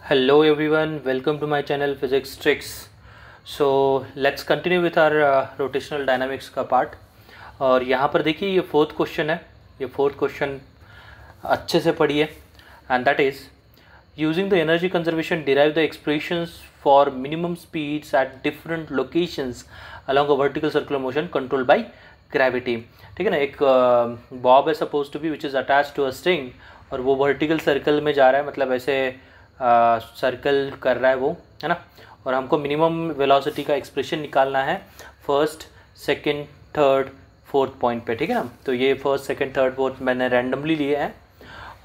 Hello everyone, welcome to my channel Physics Tricks. So let's continue with our rotational dynamics का part. और यहाँ पर देखिए ये फोर्थ क्वेश्चन है। ये फोर्थ क्वेश्चन अच्छे से पढ़िए। And that is using the energy conservation derive the expressions for minimum speeds at different locations along a vertical circular motion control by gravity. ठीक है ना, एक बॉब है suppose to be which is attach to a string और वो vertical circle में जा रहा है, मतलब ऐसे सर्कल कर रहा है वो, है ना। और हमको मिनिमम वेलोसिटी का एक्सप्रेशन निकालना है first, second, third, fourth point पे। ठीक है ना, तो ये फर्स्ट, सेकंड, थर्ड, फोर्थ मैंने रैंडमली लिए हैं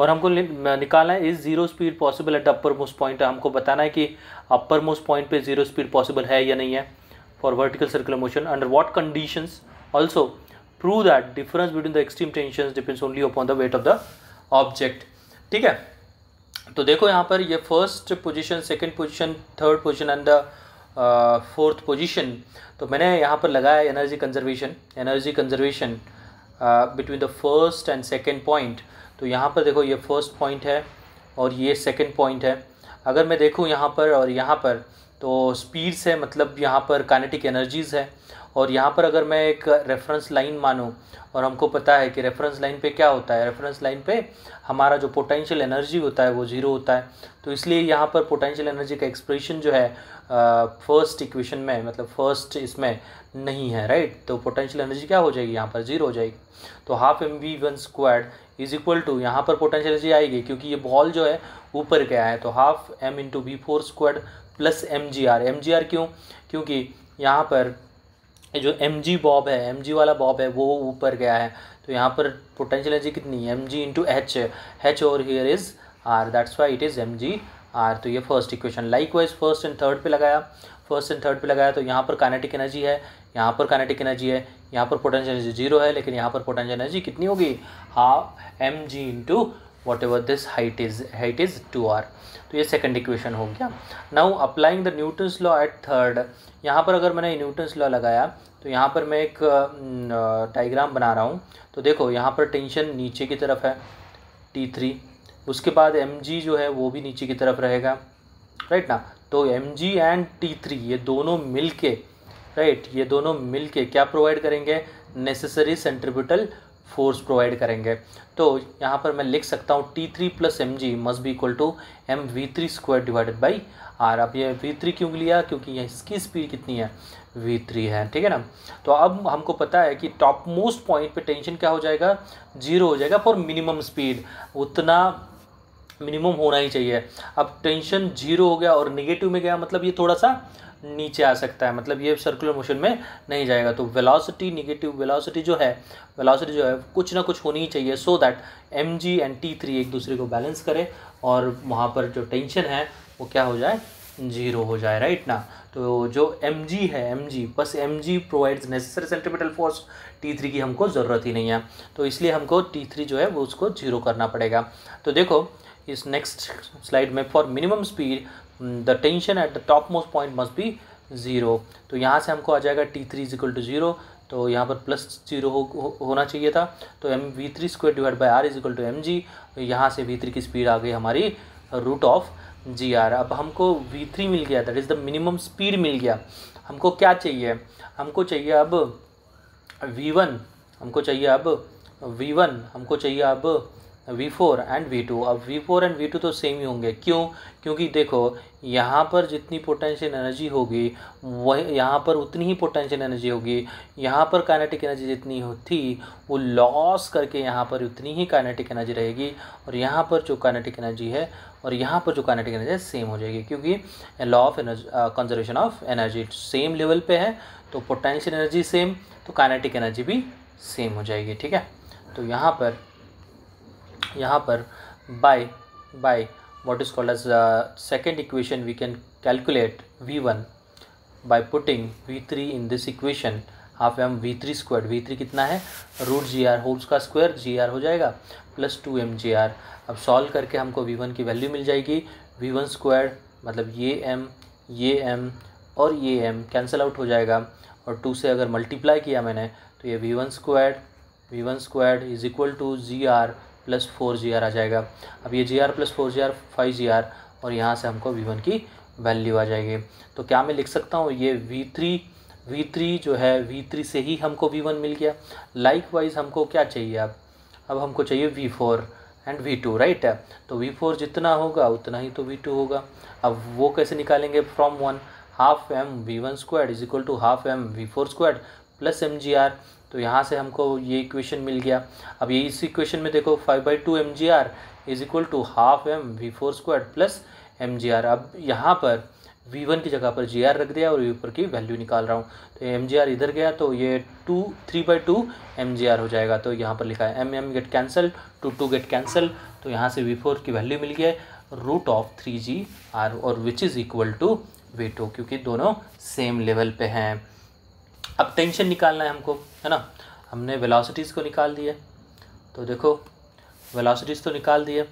और हमको निकालना है is zero speed possible at the upper most point. हमको बताना है कि अपर मोस्ट पॉइंट पे ज़ीरो स्पीड पॉसिबल है या नहीं है for vertical circular motion under what conditions. Also prove that difference between the extreme tensions depends only upon the weight of the object. ठीक है, तो देखो यहाँ पर ये first position, second position, third position and the fourth position. तो मैंने यहाँ पर लगाया energy conservation between the first and second point. तो यहाँ पर देखो ये फर्स्ट पॉइंट है और ये सेकंड पॉइंट है। अगर मैं देखूँ यहाँ पर और यहाँ पर तो स्पीड्स है, मतलब यहाँ पर काइनेटिक एनर्जीज़ है। और यहाँ पर अगर मैं एक रेफरेंस लाइन मानूँ और हमको पता है कि रेफरेंस लाइन पे क्या होता है, रेफरेंस लाइन पे हमारा जो पोटेंशियल एनर्जी होता है वो ज़ीरो होता है। तो इसलिए यहाँ पर पोटेंशियल एनर्जी का एक्सप्रेशन जो है फर्स्ट इक्वेशन में, मतलब फर्स्ट इसमें नहीं है, राइट। तो पोटेंशियल एनर्जी क्या हो जाएगी, यहाँ पर ज़ीरो हो जाएगी। तो half mv1 squared is equal to, यहाँ पर पोटेंशियल एनर्जी आएगी क्योंकि ये बॉल जो है ऊपर गया है, तो half m into v4 squared plus mgr क्यों, क्योंकि यहाँ पर जो mg बॉब है, mg वाला बॉब है वो ऊपर गया है। तो यहाँ पर पोटेंशियल एनर्जी कितनी है, mg into H, H over here is r, that's why it is mg r। तो ये first equation. Likewise first and third पे लगाया, तो यहाँ पर काइनेटिक एनर्जी है, यहाँ पर काइनेटिक एनर्जी है, यहाँ पर पोटेंशियल एनर्जी जीरो है, लेकिन यहाँ पर पोटेंशियल एनर्जी कितनी होगी, half mg into what ever this height is 2r। तो ये सेकंड इक्वेशन हो गया। Now applying the Newton's law at third. यहाँ पर अगर मैंने न्यूटन्स लॉ लगाया तो यहाँ पर मैं एक डायग्राम बना रहा हूँ। तो देखो यहाँ पर टेंशन नीचे की तरफ है T3, उसके बाद mg जो है वो भी नीचे की तरफ रहेगा, राइट ना। तो mg एंड T3 ये दोनों मिलके, राइट, ये दोनों मिलके क्या प्रोवाइड करेंगे, नेसेसरी सेंट्रीपिटल फोर्स प्रोवाइड करेंगे। तो यहाँ पर मैं लिख सकता हूँ T3 plus mg must be equal to mv3 square divided by r। अब ये v3 क्यों लिया, क्योंकि ये इसकी स्पीड कितनी है, v3 है, ठीक है ना। तो अब हमको पता है कि टॉप मोस्ट पॉइंट पे टेंशन क्या हो जाएगा, जीरो हो जाएगा फॉर मिनिमम स्पीड, उतना मिनिमम होना ही चाहिए। अब टेंशन जीरो हो गया और नेगेटिव में गया, मतलब ये थोड़ा सा नीचे आ सकता है, मतलब ये सर्कुलर मोशन में नहीं जाएगा। तो वेलोसिटी, नेगेटिव वेलोसिटी जो है कुछ ना कुछ होनी ही चाहिए, so that mg and T3 एक दूसरे को बैलेंस करे और वहाँ पर जो टेंशन है वो क्या हो जाए, जीरो हो जाए, राइट ना। तो जो mg है, mg बस mg provides necessary centripetal force, T3 की हमको ज़रूरत ही नहीं है। तो इसलिए हमको T3 जो है वो उसको जीरो करना पड़ेगा। तो देखो इस नेक्स्ट स्लाइड में for minimum speed the tension at the top most point must be zero. तो यहाँ से हमको आ जाएगा T3 is equal to zero, तो यहाँ पर प्लस ज़ीरो होना चाहिए था। तो mv3 square divide by r is equal to mg। यहाँ से v3 की स्पीड आ गई हमारी रूट ऑफ gr। अब हमको v3 मिल गया, that is the minimum speed मिल गया। हमको क्या चाहिए, हमको चाहिए अब v1, हमको चाहिए अब v4 एंड v2। अब v4 एंड v2 तो सेम ही होंगे, क्यों, क्योंकि देखो यहाँ पर जितनी पोटेंशियल एनर्जी होगी वह यहाँ पर उतनी ही पोटेंशियल एनर्जी होगी, यहाँ पर काइनेटिक एनर्जी जितनी थी वो लॉस करके यहाँ पर उतनी ही काइनेटिक एनर्जी रहेगी, और यहाँ पर जो काइनेटिक एनर्जी है और यहाँ पर जो काइनेटिक एनर्जी है सेम हो जाएगी, क्योंकि law of energy, conservation of energy same level पे है। तो पोटेंशियल एनर्जी सेम, तो काइनेटिक एनर्जी भी सेम हो जाएगी, ठीक है। तो यहाँ पर by what is called as second equation we can calculate v1 by putting v3 in this equation, half m v3 square, v3 कितना है, रूट gr होल्स का स्क्वायर, gr हो जाएगा प्लस 2mgr। अब सॉल्व करके हमको v1 की value मिल जाएगी, v1 स्क्वायर मतलब ये m और ये m कैंसिल आउट हो जाएगा, और 2 से अगर मल्टीप्लाई किया मैंने तो ये v1 square is equal to gr plus 4gr आ जाएगा। अब ये gr प्लस 4gr 5gr और यहाँ से हमको V1 की वैल्यू आ जाएगी। तो क्या मैं लिख सकता हूँ, ये V3 जो है V3 से ही हमको V1 मिल गया। लाइकवाइज हमको क्या चाहिए, अब हमको चाहिए V4 एंड V2, राइट। तो V4 जितना होगा उतना ही तो V2 होगा। अब वो कैसे निकालेंगे, from 1 half M V1 square is equal to half M V4 square plus mgr। तो यहाँ से हमको ये इक्वेशन मिल गया। अब ये इस इक्वेशन में देखो 5/2 mgr is equal to half M V4 square plus mgr। अब यहाँ पर V1 की जगह पर gr रख दिया और V4 की वैल्यू निकाल रहा हूँ। तो mgr इधर गया तो ये 3/2 mgr हो जाएगा। तो यहाँ पर लिखा है m get cancel, 2 get cancel. तो यहाँ से V4 की वैल्यू मिल गया √3gr और which is equal to V2, क्योंकि दोनों सेम लेवल पे हैं। अब टेंशन निकालना है हमको, है ना। हमने वेलोसिटीज़ को निकाल दिए, तो देखो वेलोसिटीज़ तो निकाल दिए।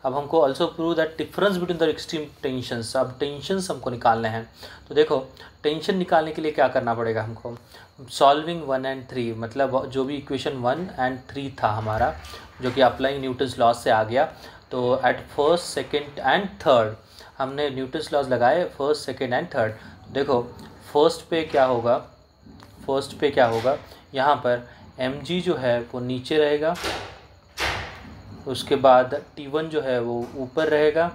अब हमको also prove that difference between the extreme tensions. अब टेंशंस हमको निकालने हैं। तो देखो टेंशन निकालने के लिए क्या करना पड़ेगा हमको, सॉल्विंग 1 एंड 3, मतलब जो भी इक्वेशन 1 एंड 3 था हमारा, जो कि अप्लाइंग न्यूटन्स लॉज से आ गया। तो at first, second and third हमने न्यूटन्स लॉज लगाए, फर्स्ट, सेकेंड एंड थर्ड। देखो फर्स्ट पे क्या होगा, यहाँ पर mg जो है वो नीचे रहेगा, उसके बाद T1 जो है वो ऊपर रहेगा,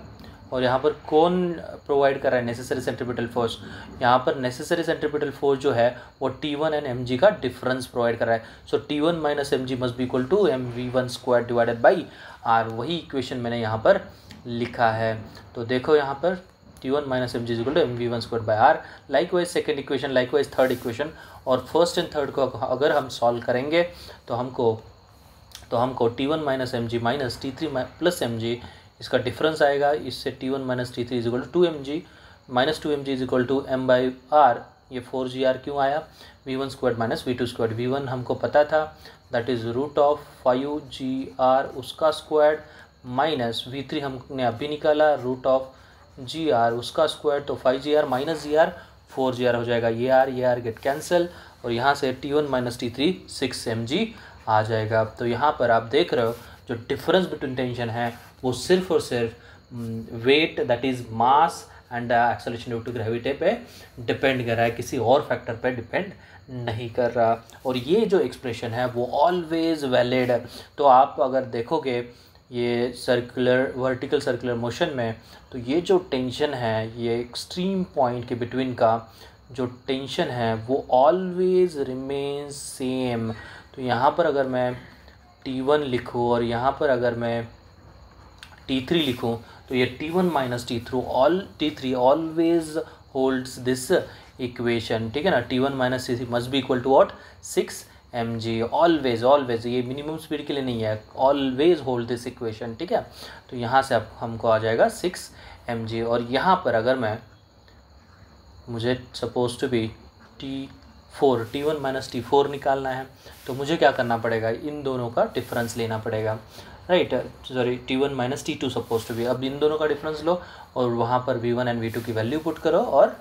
और यहाँ पर कौन प्रोवाइड कर रहा है, नेसेसरी सेंट्रीपिटल फोर्स। यहाँ पर नेसेसरी सेंट्रीपिटल फोर्स जो है वो T1 एंड mg का डिफरेंस प्रोवाइड कर रहा है। So T1 minus mg must be equal to mv1 square divided by r। वही इक्वेशन मैंने यहाँ पर लिखा है। तो देखो यहाँ पर T1 minus M G is equal to mv1 square by R. Likewise second equation, likewise third equation, और फर्स्ट एंड थर्ड को अगर हम सॉल्व करेंगे तो हमको T1 minus M G minus T3 plus M G, इसका डिफरेंस आएगा। इससे T1 minus T3 is equal to 2mg minus 2mg is equal to m by R. ये 4gr क्यों आया, V1 square minus V2 square. V1 हमको पता था, that is √5gr उसका स्क्वायर, माइनस V3 हमने अभी निकाला √gr उसका स्क्वायर। तो 5gr माइनस gr 4gr हो जाएगा। ये आर गेट कैंसिल, और यहाँ से T1 माइनस T3 6mg आ जाएगा। तो यहाँ पर आप देख रहे हो जो डिफरेंस बिटवीन टेंशन है वो सिर्फ और सिर्फ weight, that is mass and acceleration due to gravity पे डिपेंड कर रहा है, किसी और फैक्टर पे डिपेंड नहीं कर रहा। और ये जो एक्सप्रेशन है वो ऑलवेज वैलिड है। तो आप अगर देखोगे ये सर्कुलर, वर्टिकल सर्कुलर मोशन में, तो ये जो टेंशन है, ये एक्सट्रीम पॉइंट के बिटवीन का जो टेंशन है वो ऑलवेज रिमेन्स सेम। तो यहाँ पर अगर मैं T1 लिखूँ और यहाँ पर अगर मैं T3 लिखूँ, तो ये T1 minus T3 always holds this equation, ठीक है ना। T1 minus T3 must be equal to what, 6mg। Always ये मिनिमम स्पीड के लिए नहीं है, ऑलवेज होल्ड दिस इक्वेशन, ठीक है। तो यहाँ से अब हमको आ जाएगा 6mg। और यहाँ पर अगर मुझे suppose to B T1 minus T4 निकालना है, तो मुझे क्या करना पड़ेगा, इन दोनों का डिफरेंस लेना पड़ेगा, right. Sorry, T1 minus T2 suppose to be. अब इन दोनों का डिफरेंस लो और वहाँ पर V1 एंड V2 की वैल्यू पुट करो और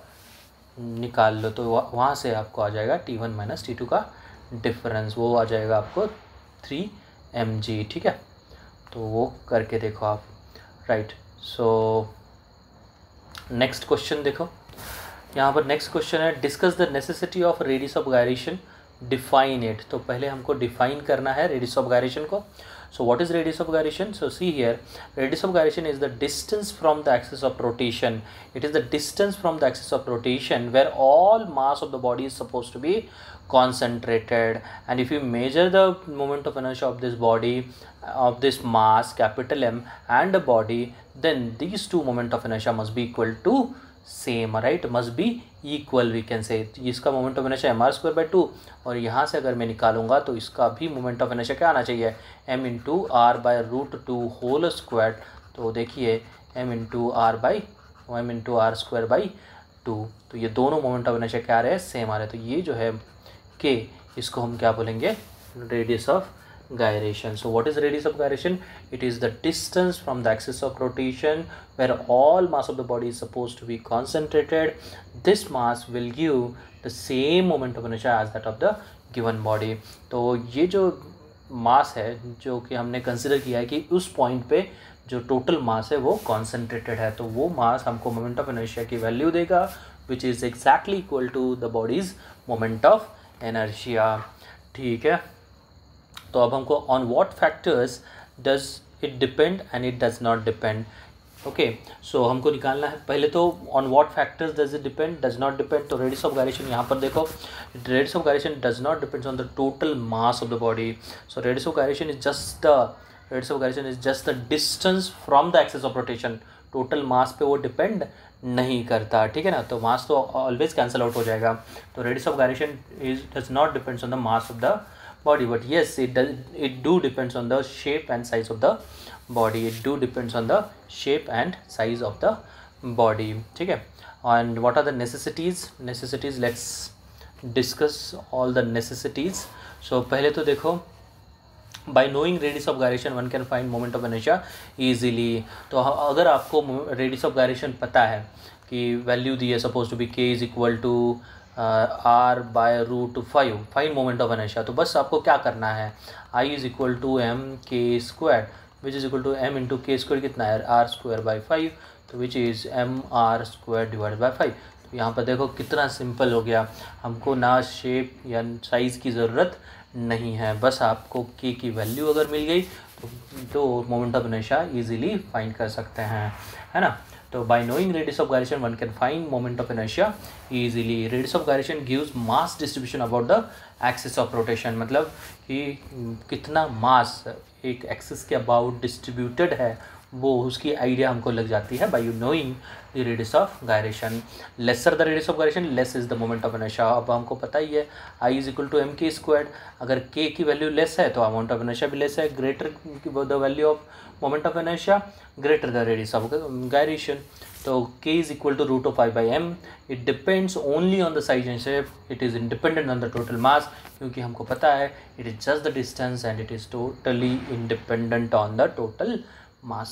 निकाल लो। तो वहाँ से आपको आ जाएगा T1 माइनस T2 का डिफरेंस, वो आ जाएगा आपको 3mg, ठीक है। तो वो करके देखो आप, राइट। सो नेक्स्ट क्वेश्चन देखो, यहाँ पर नेक्स्ट क्वेश्चन है, discuss the necessity of radius of gyration, define it. तो पहले हमको डिफाइन करना है रेडियस ऑफ गायरेशन को। So what is radius of gyration? So see here, radius of gyration is the distance from the axis of rotation. It is the distance from the axis of rotation where all mass of the body is supposed to be concentrated. And if you measure the moment of inertia of this body, of this mass capital M and the body, then these two moment of inertia must be equal to same, right, must be equal we can say. इसका moment of inertia mr²/2, और यहाँ से अगर मैं निकालूंगा तो इसका भी मोमेंट ऑफ इनर्शिया क्या आना चाहिए, m into R by √2 whole square. तो देखिए m into R square by 2, तो ये दोनों मोमेंट ऑफ इनर्शिया क्या आ रहे हैं, सेम आ रहे हैं। तो ये जो है k, इसको हम क्या बोलेंगे, radius of gyration. So what is radius of gyration? It is the distance from the axis of rotation where all mass of the body is supposed to be concentrated. This mass will give the same moment of inertia as that of the given body. तो ये जो मास है जो कि हमने consider किया है कि उस पॉइंट पे जो टोटल मास है वो कॉन्सेंट्रेटेड है, तो वो मास हमको मोमेंट ऑफ इनर्शिया की वैल्यू देगा which is exactly equal to the body's moment of inertia. ठीक है, तो अब हमको on what factors does it depend and it does not depend. Okay, so हमको निकालना है पहले तो on what factors does it depend, does not depend. तो रेडियस ऑफ गायरेशन यहाँ पर देखो, radius of gyration does not depends on the total mass of the body. So radius of gyration is just the distance from the axis of rotation. Total mass पे वो depend नहीं करता, ठीक है ना, तो मास तो ऑलवेज कैंसिल आउट हो जाएगा। तो radius of gyration does not depends on the mass of the body, but yes, it do depends on the shape and size of the body. It do depends on the shape and size of the body, ठीक है। And what are the necessities? Let's discuss all the necessities. So पहले तो देखो, by knowing radius of gyration one can find moment of inertia easily। तो अगर आपको radius of gyration पता है कि वैल्यू दी है suppose to be k is equal to r/√5, find moment of inertia, तो बस आपको क्या करना है, I is equal to mk² which is equal to m into K square कितना है r²/5, तो which is mr² divide by 5। तो यहाँ पर देखो कितना सिंपल हो गया, हमको ना शेप या साइज़ की ज़रूरत नहीं है, बस आपको k की वैल्यू अगर मिल गई तो moment of inertia easily find कर सकते हैं, है ना। तो by knowing radius of gyration one can find moment of inertia easily। radius of gyration gives mass distribution about the axis of rotation, मतलब कि कितना मास एक एक्सिस के अबाउट डिस्ट्रीब्यूटेड है वो उसकी आइडिया हमको लग जाती है by knowing the radius of gyration। lesser the radius of gyration less is the moment of inertia। अब हमको पता ही है I is equal to mk², अगर k की वैल्यू लेस है तो मोमेंट ऑफ इनर्शिया भी लेस है, greater the value of moment of inertia greater the radius of gyration. तो k is equal to √5/m। it depends only on the size and shape, it is independent on the total mass, क्योंकि हमको पता है it is just the distance and it is totally independent on the total mass।